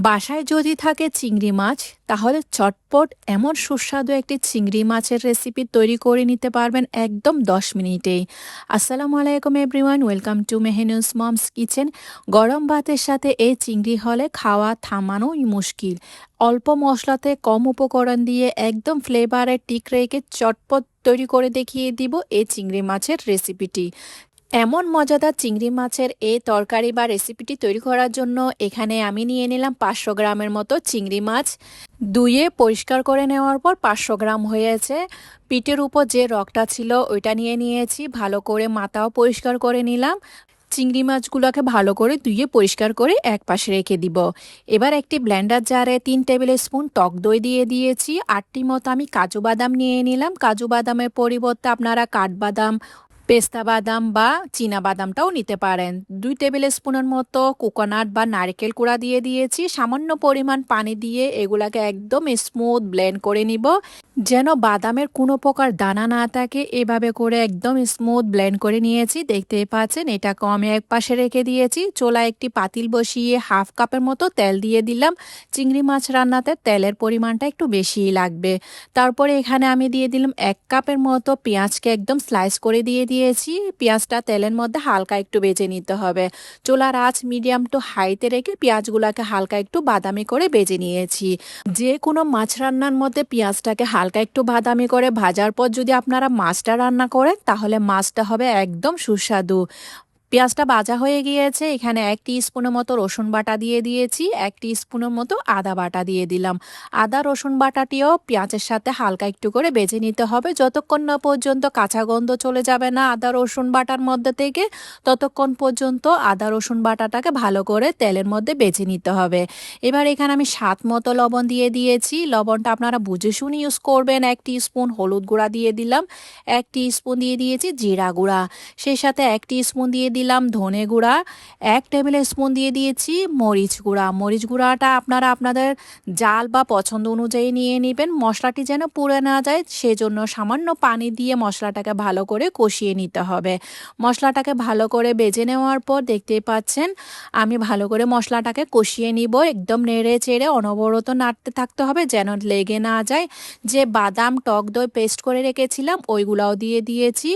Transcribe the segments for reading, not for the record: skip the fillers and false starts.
বাসায় যদি থাকে চিংড়ি মাছ তাহলে চটপট এমন সুস্বাদু একটি চিংড়ি মাছের রেসিপি তৈরি করে নিতে পারবেন একদম 10 মিনিটেই। আসসালামু আলাইকুম everyone, welcome to Mehnus mom's kitchen. গরম ভাতের সাথে এই চিংড়ি হলে খাওয়া থামানোই মুশকিল। অল্প মশলাতে কম উপকরণ দিয়ে একদম ফ্লেভারের টিক রেখে চটপট তৈরি করে দেখিয়ে দিব এই চিংড়ি মাছের রেসিপিটি। এমন মজাদার চিংড়ি মাছের এই তরকারি বা রেসিপিটি তৈরি করার জন্য এখানে আমি নিয়ে নিলাম 500 গ্রামের মতো চিংড়ি মাছ। ধুয়ে পরিষ্কার করে নেওয়ার পর 500 গ্রাম হয়েছে। পিঠের উপর যে রগটা ছিল ওইটা নিয়ে নিয়েছি, ভালো করে মাথাও পরিষ্কার করে নিলাম। চিংড়ি মাছগুলোকে ভালো করে ধুয়ে পরিষ্কার করে এক পাশে রেখে দিব। এবার একটি ব্লেন্ডার জারে 3 টেবিল স্পুন টক দই দিয়ে দিয়েছি। 8টি মতো আমি কাজু বাদাম নিয়ে নিলাম। কাজু বাদামের পরিবর্তে আপনারা কাঠবাদাম, পেস্তা বাদাম বা চীনা বাদামটাও নিতে পারেন। 2 টেবিল স্পুনের মতো কোকোনাট বা নারকেল কুড়া দিয়ে দিয়েছি। সামান্য পরিমাণ পানি দিয়ে এগুলাকে একদম স্মুথ ব্লেন্ড করে নিব, যেন বাদামের কোনো প্রকার দানা না থাকে। এভাবে করে একদম স্মুথ ব্লেন্ড করে নিয়েছি, দেখতেই পাচ্ছেন। এটাকে আমি এক পাশে রেখে দিয়েছি। চুলায় একটি পাতিল বসিয়ে হাফ কাপের মতো তেল দিয়ে দিলাম। চিংড়ি মাছ রান্নাতে তেলের পরিমাণটা একটু বেশিই লাগবে। তারপরে এখানে আমি দিয়ে দিলাম 1 কাপের মতো পেঁয়াজকে একদম স্লাইস করে দিয়ে দিয়েছি। পেঁয়াজটা তেলের মধ্যে হালকা একটু ভেজে নিতে হবে। চুলার আঁচ মিডিয়াম টু হাইতে রেখে পেঁয়াজগুলোকে হালকা একটু বাদামি করে ভেজে নিয়েছি। যে কোনো মাছ রান্নার মধ্যে পেঁয়াজটাকে হালকা একটু বাদামি করে ভাজার পর যদি আপনারা মাছটা রান্না করেন তাহলে মাছটা হবে একদম সুস্বাদু। পেঁয়াজটা ভাজা হয়ে গিয়েছে। এখানে 1 টিস্পুনের মতো রসুন বাটা দিয়ে দিয়েছি, 1 টিস্পুনের মতো আদা বাটা দিয়ে দিলাম। আদা রসুন বাটাটিও পেঁয়াজের সাথে হালকা একটু করে ভেজে নিতে হবে, যতক্ষণ না পর্যন্ত কাঁচা গন্ধ চলে যাবে না আদা রসুন বাটার মধ্যে থেকে, ততক্ষণ পর্যন্ত আদা রসুন বাটাটাকে ভালো করে তেলের মধ্যে ভেজে নিতে হবে। এবার এখানে আমি স্বাদ মতো লবণ দিয়ে দিয়েছি। লবণটা আপনারা বুঝে শুনে ইউজ করবেন। 1 টিস্পুন হলুদ গুঁড়া দিয়ে দিলাম, 1 টিস্পুন দিয়ে দিয়েছি জিরা গুঁড়া, সেই সাথে 1 টিস্পুন দিয়ে দিলাম ধনে গুঁড়া, 1 টেবিল স্পুন দিয়ে দিয়েছি মরিচ গুঁড়া। মরিচ গুঁড়াটা আপনারা আপনাদের জাল বা পছন্দ অনুযায়ী নিয়ে নেবেন। মশলাটি যেন পুড়ে না যায় সেজন্য সামান্য পানি দিয়ে মশলাটাকে ভালো করে কষিয়ে নিতে হবে। মশলাটাকে ভালো করে ভেজে নেওয়ার পর দেখতেই পাচ্ছেন আমি ভালো করে মশলাটাকে কষিয়ে নিব। একদম নেড়ে চেড়ে অনবরত নাড়তে থাকতে হবে যেন লেগে না যায়। যে বাদাম টক দই পেস্ট করে রেখেছিলাম ওইগুলাও দিয়ে দিয়েছি।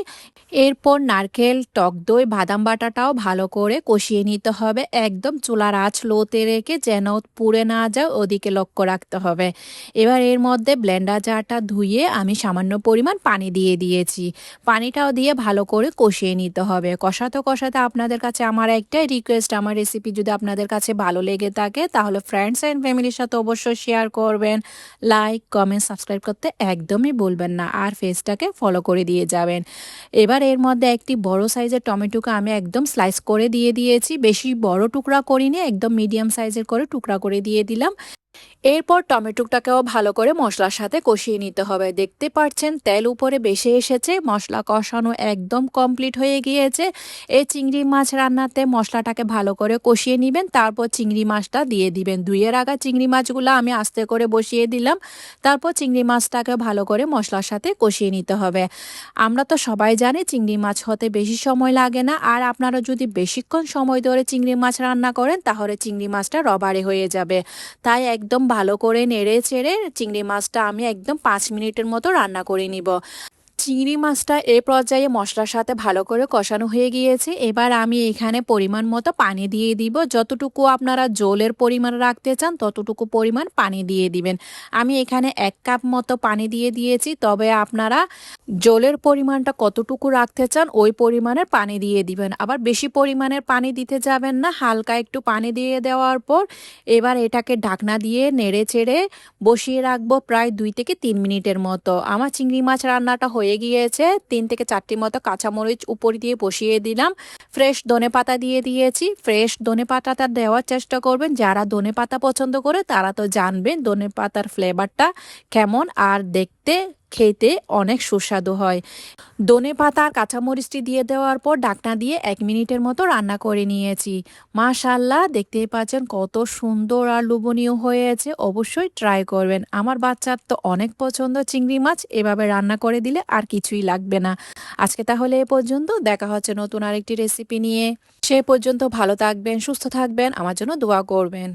এরপর নারকেল, টক দই, বাদাম বাটাটাও ভালো করে কষিয়ে নিতে হবে। একদম চুলার আঁচ লোতে রেখে যেন পুড়ে না যায় ওদিকে লক্ষ্য রাখতে হবে। এবার এর মধ্যে ব্লেন্ডার জারটা ধুয়ে আমি সামান্য পরিমাণ পানি দিয়ে দিয়েছি। পানিটাও দিয়ে ভালো করে কষিয়ে নিতে হবে। কষাতে কষাতে আপনাদের কাছে আমার একটাই রিকোয়েস্ট, আমার রেসিপি যদি আপনাদের কাছে ভালো লেগে থাকে তাহলে ফ্রেন্ডস অ্যান্ড ফ্যামিলির সাথে অবশ্যই শেয়ার করবেন। লাইক, কমেন্ট, সাবস্ক্রাইব করতে একদমই ভুলবেন না, আর পেজটাকে ফলো করে দিয়ে যাবেন। এবার এর মধ্যে একটি বড় সাইজের টমেটোকে আমি একদম স্লাইস করে দিয়ে দিয়েছি। বেশি বড় টুকরা করিনি, একদম মিডিয়াম সাইজের করে টুকরা করে দিয়ে দিলাম। এরপর টমেটোটাকেও ভালো করে মশলার সাথে কষিয়ে নিতে হবে। দেখতে পাচ্ছেন তেল উপরে বেশি এসেছে, মশলা কষানো একদম কমপ্লিট হয়ে গিয়েছে। এই চিংড়ি মাছ রান্নাতে মশলাটাকে ভালো করে কষিয়ে নেবেন, তারপর চিংড়ি মাছটা দিয়ে দিবেন। ধুয়ে রাখা চিংড়ি মাছগুলো আমি আস্তে করে বসিয়ে দিলাম। তারপর চিংড়ি মাছটাকে ভালো করে মশলার সাথে কষিয়ে নিতে হবে। আমরা তো সবাই জানি চিংড়ি মাছ হতে বেশি সময় লাগে না, আর আপনারা যদি বেশিক্ষণ সময় ধরে চিংড়ি মাছ রান্না করেন তাহলে চিংড়ি মাছটা রবারে হয়ে যাবে। তাই একদম ভালো করে নেড়ে চেড়ে চিংড়ি মাছটা আমি একদম 5 মিনিটের মতো রান্না করে নিব। চিংড়ি মাছটা এ পর্যায়ে মশলার সাথে ভালো করে কষানো হয়ে গিয়েছে। এবার আমি এখানে পরিমাণ মতো পানি দিয়ে দিব। যতটুকু আপনারা ঝোলের পরিমাণ রাখতে চান ততটুকু পরিমাণ পানি দিয়ে দিবেন। আমি এখানে 1 কাপ মতো পানি দিয়ে দিয়েছি, তবে আপনারা ঝোলের পরিমাণটা কতটুকু রাখতে চান ওই পরিমাণের পানি দিয়ে দিবেন। আবার বেশি পরিমাণের পানি দিতে যাবেন না, হালকা একটু পানি দিয়ে দেওয়ার পর এবার এটাকে ঢাকনা দিয়ে নেড়ে চেড়ে বসিয়ে রাখবো প্রায় 2 থেকে 3 মিনিটের মতো। আমার চিংড়ি মাছ রান্নাটা হয়ে গিয়েছে। 3 থেকে 4টি মতো কাঁচামরিচ উপর দিয়ে বসিয়ে দিলাম। ফ্রেশ ধনেপাতা দিয়ে দিয়েছি। ফ্রেশ ধনেপাতাটা দেওয়ার চেষ্টা করবেন। যারা ধনেপাতা পছন্দ করে তারা তো জানবেন ধনেপাতার ফ্লেভারটা কেমন, আর দেখতে খেতে অনেক সুস্বাদু হয়। ধনেপাতা আর কাঁচামরিচটি দিয়ে দেওয়ার পর ঢাকনা দিয়ে 1 মিনিটের মতো রান্না করে নিয়েছি। মাশাআল্লাহ, দেখতেই পাচ্ছেন কত সুন্দর আর লোভনীয় হয়েছে। অবশ্যই ট্রাই করবেন। আমার বাচ্চার তো অনেক পছন্দ চিংড়ি মাছ, এভাবে রান্না করে দিলে আর কিছুই লাগবে না। আজকে তাহলে এ পর্যন্ত, দেখা হচ্ছে নতুন আরেকটি রেসিপি নিয়ে। সে পর্যন্ত ভালো থাকবেন, সুস্থ থাকবেন, আমার জন্য দোয়া করবেন।